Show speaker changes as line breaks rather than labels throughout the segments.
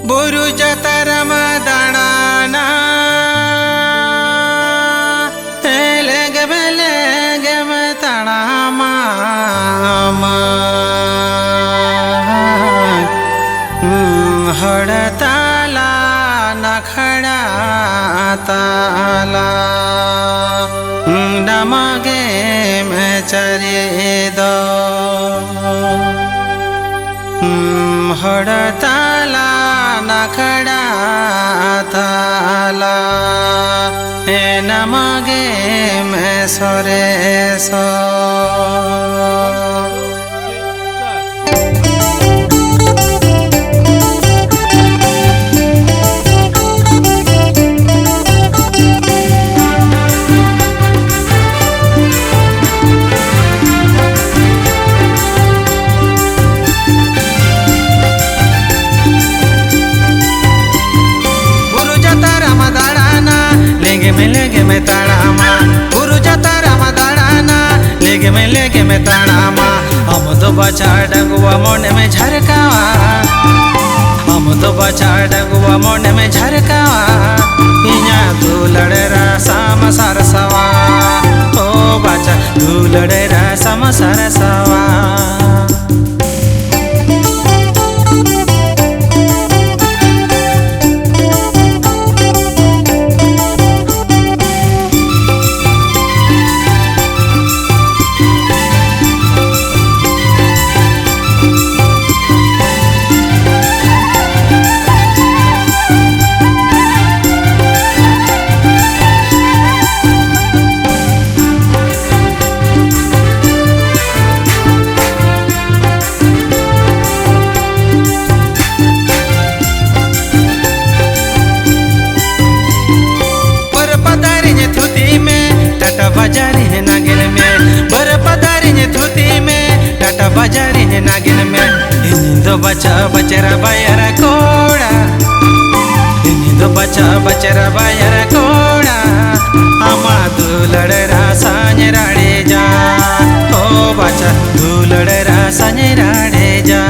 बुरु जतरम दाना लेगम तड़ा हड़ताला नखड़ा ताला नमगे में चरे दो हड़ताला नखड़ा ताला ए नमगे में सरे सो लेगे में ताड़ामा गुरु जताराम दाड़ाना लेगे में ताड़ामा हम तो बचा डगुआ मोने में झरकावा हम तो बचा डगुआ मोने में झरकावा इया तू लड़ेरा साम सरसवा ओ बचा तू लड़ेरा साम सरसवा बाजारी है नागिन में बर पदारी है धुती में टाटा बाजारी है नागिन में इन्हीं बचा बचरा बायरा कोड़ा इन्हीं बचा बचरा बायरा कोड़ा अमा तू लड़रा साँझ राड़े जा ओ बचा तू लड़रा साँझ राड़े जा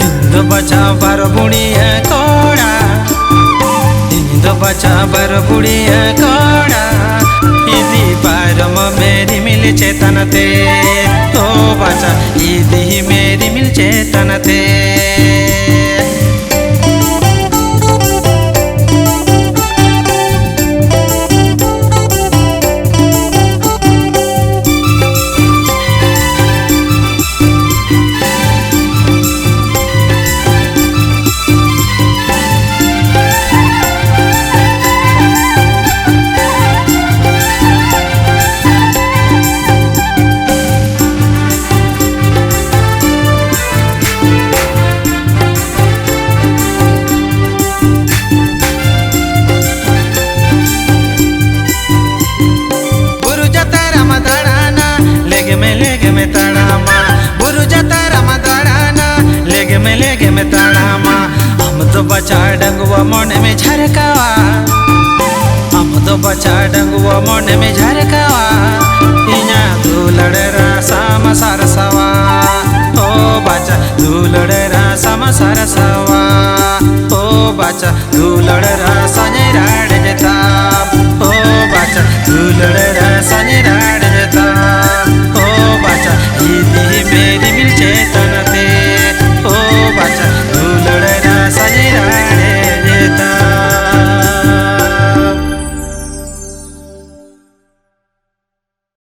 इंदो बचा बर बुढ़िया कोड़ा इंदो बचा बर बुढ़िया कोड़ा इदी पारम मेरी मिल चेतन ते तो बचा इदी मेरी मिल चेतन ते लेगे में ताड़ामा बुरु जताराम दाड़ाना लेगे में ताड़ामा हम तो बचा डंगुआ मोने में झरकावा हम तो बचा डंगुआ मोने में झरकावा इया तू लड़ेरा साम सरसवा ओ बचा तू लड़ेरा साम सरसवा ओ बचा तू लड़ेरा साँझ राड़ जता ओ बचा तू लड़ेरा साँझ राड़